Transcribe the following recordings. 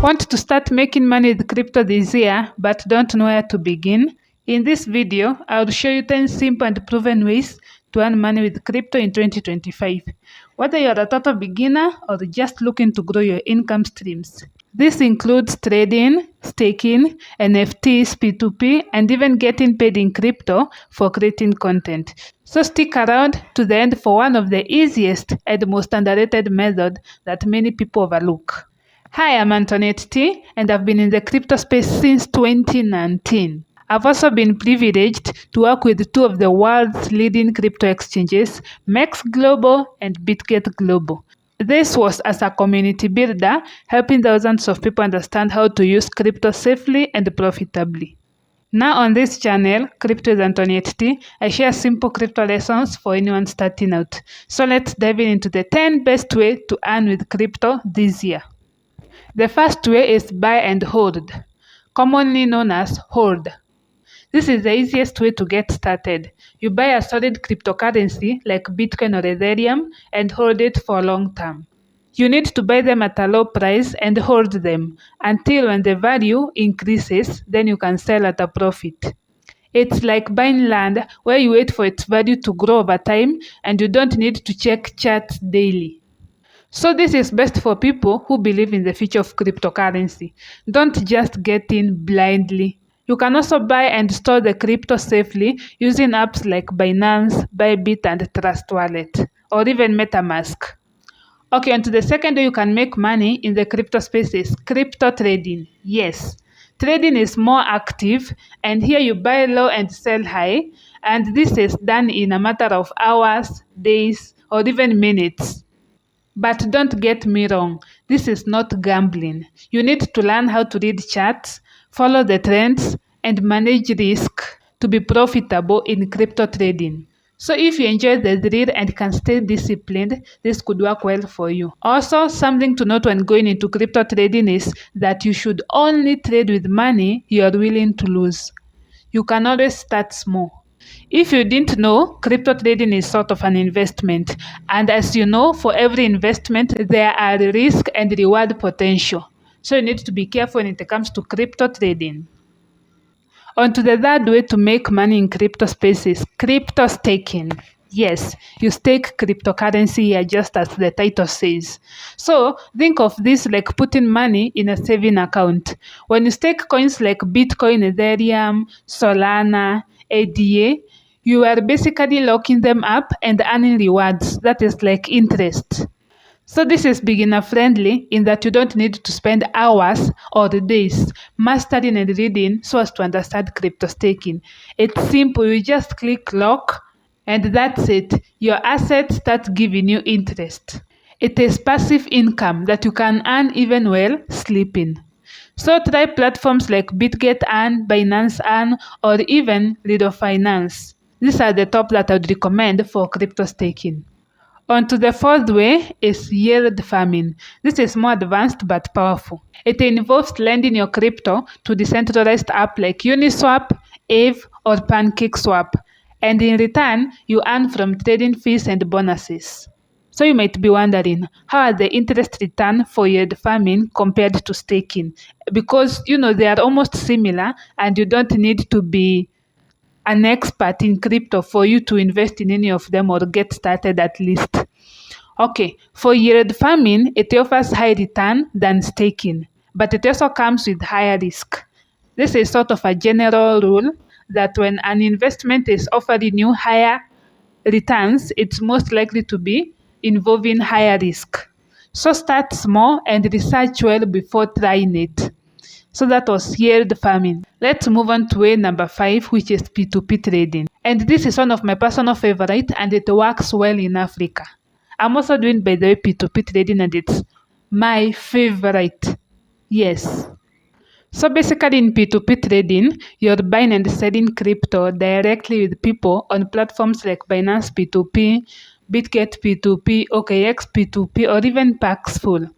Want to start making money with crypto this year but don't know where to begin? In this video, I'll show you 10 simple and proven ways to earn money with crypto in 2025. Whether you're a total beginner or just looking to grow your income streams. This includes trading, staking, NFTs, P2P, and even getting paid in crypto for creating content. So stick around to the end for one of the easiest and most underrated methods that many people overlook. Hi, I'm Antoniette Tee, and I've been in the crypto space since 2019. I've also been privileged to work with two of the world's leading crypto exchanges, MEXC Global and Bitget Global. This was as a community builder, helping thousands of people understand how to use crypto safely and profitably. Now on this channel, Crypto with Antoniette Tee, I share simple crypto lessons for anyone starting out. So let's dive into the 10 best ways to earn with crypto this year. The first way is buy and hold, commonly known as hold. This is the easiest way to get started. You buy a solid cryptocurrency like Bitcoin or Ethereum and hold it for long term. You need to buy them at a low price and hold them until when the value increases, then you can sell at a profit. It's like buying land where you wait for its value to grow over time and you don't need to check charts daily. So this is best for people who believe in the future of cryptocurrency. Don't just get in blindly. You can also buy and store the crypto safely using apps like Binance, Bybit, and Trust Wallet, or even MetaMask. Okay, on to the second way you can make money in the crypto space is crypto trading. Yes, trading is more active, and here you buy low and sell high, and this is done in a matter of hours, days, or even minutes. But don't get me wrong, this is not gambling. You need to learn how to read charts, follow the trends, and manage risk to be profitable in crypto trading. So if you enjoy the thrill and can stay disciplined, this could work well for you. Also, something to note when going into crypto trading is that you should only trade with money you are willing to lose. You can always start small. If you didn't know, crypto trading is sort of an investment. And as you know, for every investment, there are risk and reward potential. So you need to be careful when it comes to crypto trading. On to the third way to make money in crypto spaces, crypto staking. Yes, you stake cryptocurrency here just as the title says. So think of this like putting money in a saving account. When you stake coins like Bitcoin, Ethereum, Solana, ADA, you are basically locking them up and earning rewards. That is like interest. So this is beginner friendly in that you don't need to spend hours or days mastering and reading so as to understand crypto staking. It's simple, you just click lock and that's it. Your assets start giving you interest. It is passive income that you can earn even while sleeping. So try platforms like Bitget Earn, Binance Earn, or even Lido Finance. These are the top that I would recommend for crypto staking. On to the fourth way is yield farming. This is more advanced but powerful. It involves lending your crypto to decentralized apps like Uniswap, Aave, or PancakeSwap. And in return, you earn from trading fees and bonuses. So you might be wondering, how are the interest return for yield farming compared to staking? Because, they are almost similar and you don't need to be an expert in crypto for you to invest in any of them or get started at least. Okay, for yield farming, it offers high return than staking, but it also comes with higher risk. This is sort of a general rule that when an investment is offering you higher returns, it's most likely to be involving higher risk. So start small and research well before trying it. So that was yield farming. Let's move on to way number 5, which is P2P trading. And this is one of my personal favorite and it works well in Africa. I'm also doing, by the way, P2P trading and it's my favorite. Yes. So basically in P2P trading, you're buying and selling crypto directly with people on platforms like Binance P2P, Bitget P2P, OKX P2P, or even Paxful.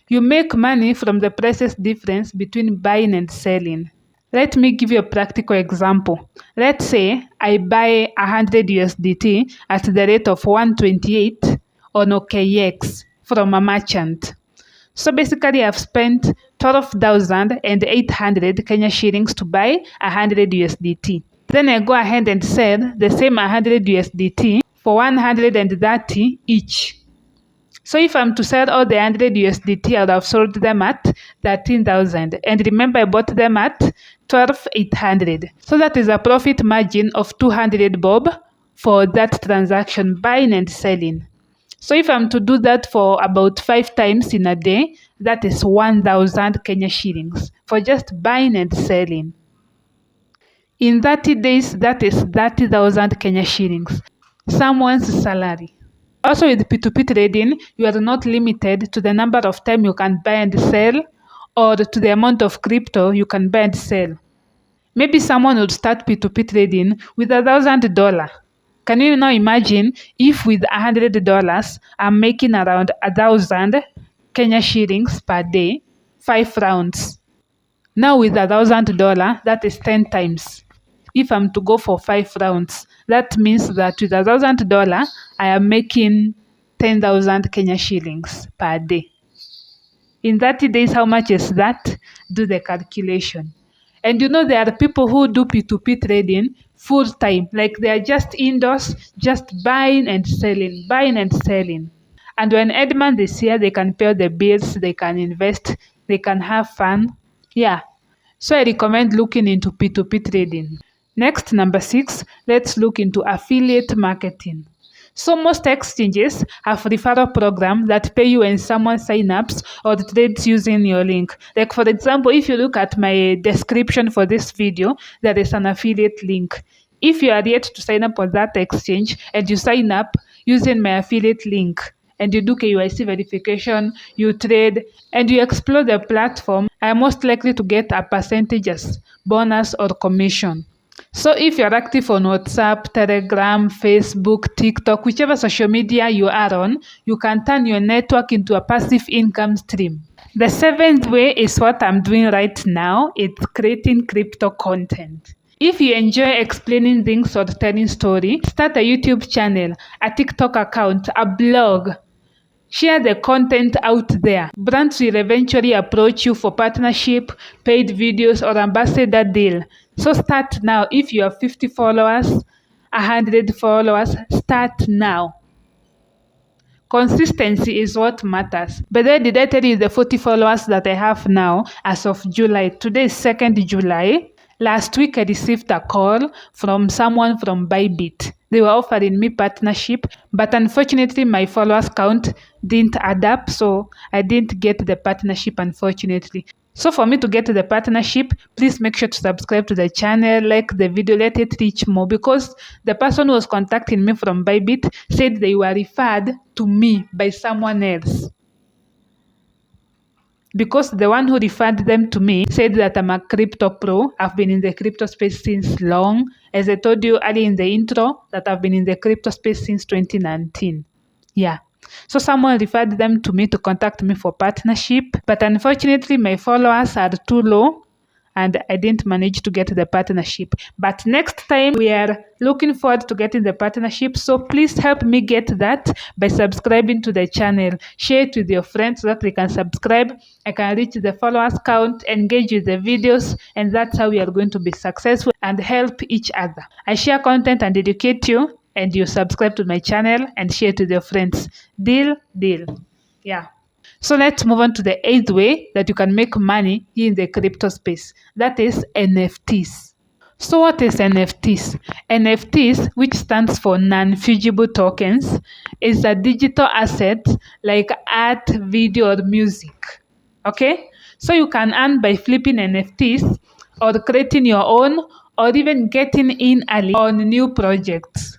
You make money from the prices difference between buying and selling. Let me give you a practical example. Let's say I buy 100 USDT at the rate of 128 on OKX from a merchant. So basically I've spent 12,800 Kenya shillings to buy 100 USDT. Then I go ahead and sell the same 100 USDT for 130 each. So if I'm to sell all the 100 USDT, I would have sold them at 13,000. And remember, I bought them at 12,800. So that is a profit margin of 200 bob for that transaction, buying and selling. So if I'm to do that for about 5 times in a day, that is 1,000 Kenya shillings for just buying and selling. In 30 days, that is 30,000 Kenya shillings, someone's salary. Also with P2P trading, you are not limited to the number of time you can buy and sell or to the amount of crypto you can buy and sell. Maybe someone would start P2P trading with $1,000. Can you now imagine if with $100 I'm making around 1,000 Kenya shillings per day, 5 rounds. Now with $1,000, that is 10 times. If I'm to go for 5 rounds, that means that with $1,000, I am making 10,000 Kenya shillings per day. In 30 days, how much is that? Do the calculation. And you know, there are people who do P2P trading full time, like they are just indoors, just buying and selling, buying and selling. And when Edman is here, they can pay the bills, they can invest, they can have fun. Yeah. So I recommend looking into P2P trading. Next, number 6, let's look into affiliate marketing. So most exchanges have referral programs that pay you when someone signs up or trades using your link. Like for example, if you look at my description for this video, there is an affiliate link. If you are yet to sign up on that exchange and you sign up using my affiliate link and you do KYC verification, you trade, and you explore the platform, I am most likely to get a percentage as bonus or commission. So if you're active on WhatsApp, Telegram, Facebook, TikTok, whichever social media you are on, you can turn your network into a passive income stream. The 7th way is what I'm doing right now. It's creating crypto content. If you enjoy explaining things or telling stories, start a YouTube channel, a TikTok account, a blog. Share the content out there. Brands will eventually approach you for partnership, paid videos, or ambassador deal. So start now. If you have 50 followers, 100 followers, start now. Consistency is what matters. But then did I tell you the 40 followers that I have now as of July? Today is 2nd July. Last week I received a call from someone from Bybit. They were offering me partnership, but unfortunately my followers count didn't add up, so I didn't get the partnership, unfortunately. So for me to get the partnership, please make sure to subscribe to the channel, like the video, let it reach more, because the person who was contacting me from Bybit said they were referred to me by someone else. Because the one who referred them to me said that I'm a crypto pro. I've been in the crypto space since long. As I told you earlier in the intro, that I've been in the crypto space since 2019. Yeah. So someone referred them to me to contact me for partnership. But unfortunately, my followers are too low and I didn't manage to get the partnership. But next time, we are looking forward to getting the partnership. So please help me get that by subscribing to the channel. Share it with your friends so that they can subscribe. I can reach the followers count, engage with the videos, and that's how we are going to be successful and help each other. I share content and educate you, and you subscribe to my channel and share it with your friends. Deal, deal. Yeah. So let's move on to the 8th way that you can make money in the crypto space. That is NFTs. So what is NFTs? NFTs, which stands for non-fungible tokens, is a digital asset like art, video, or music. Okay? So you can earn by flipping NFTs or creating your own or even getting in early on new projects.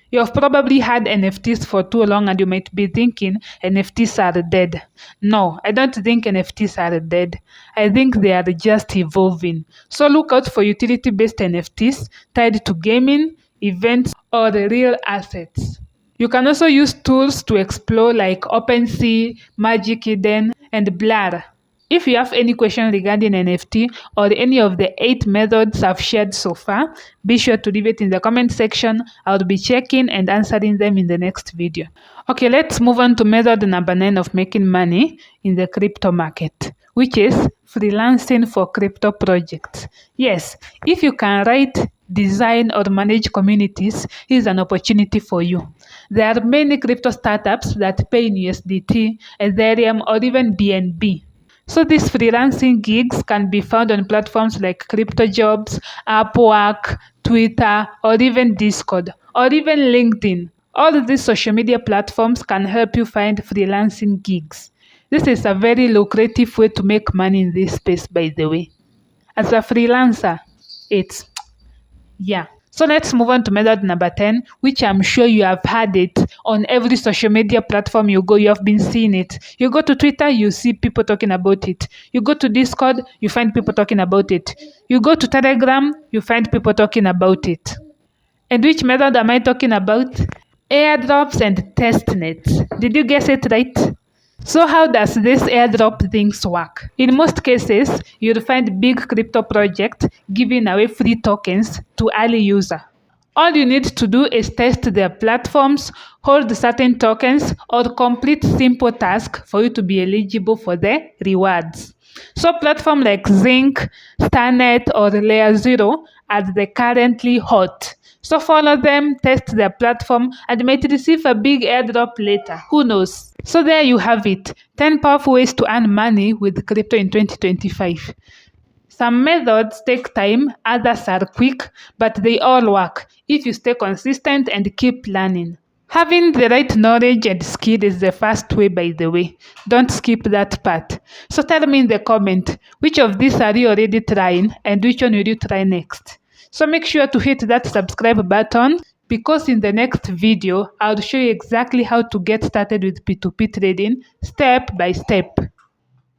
You have probably had NFTs for too long and you might be thinking NFTs are dead. No, I don't think NFTs are dead. I think they are just evolving. So look out for utility-based NFTs tied to gaming, events, or the real assets. You can also use tools to explore like OpenSea, Magic Eden, and Blur. If you have any question regarding NFT or any of the 8 methods I've shared so far, be sure to leave it in the comment section. I'll be checking and answering them in the next video. Okay, let's move on to method number 9 of making money in the crypto market, which is freelancing for crypto projects. Yes, if you can write, design, or manage communities, here's an opportunity for you. There are many crypto startups that pay in USDT, Ethereum, or even BNB. So these freelancing gigs can be found on platforms like CryptoJobs, Upwork, Twitter, or even Discord, or even LinkedIn. All of these social media platforms can help you find freelancing gigs. This is a very lucrative way to make money in this space, by the way. As a freelancer, it's yeah. So let's move on to method number 10, which I'm sure you have had it on every social media platform you go. You have been seeing it. You go to Twitter, you see people talking about it. You go to Discord, you find people talking about it. You go to Telegram, you find people talking about it. And which method am I talking about? Airdrops and testnets. Did you guess it right? So how does this airdrop things work? In most cases, you'll find big crypto projects giving away free tokens to early user. All you need to do is test their platforms, hold certain tokens, or complete simple tasks for you to be eligible for the rewards. So platforms like Zinc, Starnet, or Layer Zero are the currently hot. So follow them, test their platform, and you might receive a big airdrop later. Who knows? So there you have it. 10 powerful ways to earn money with crypto in 2025. Some methods take time, others are quick, but they all work if you stay consistent and keep learning. Having the right knowledge and skill is the first way, by the way. Don't skip that part. So tell me in the comment, which of these are you already trying and which one will you try next? So make sure to hit that subscribe button because in the next video, I'll show you exactly how to get started with P2P trading step by step.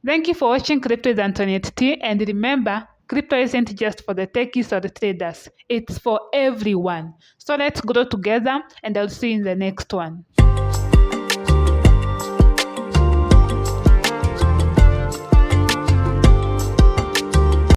Thank you for watching Crypto with Antoniette Tee, and remember, crypto isn't just for the techies or the traders, it's for everyone. So let's grow together and I'll see you in the next one.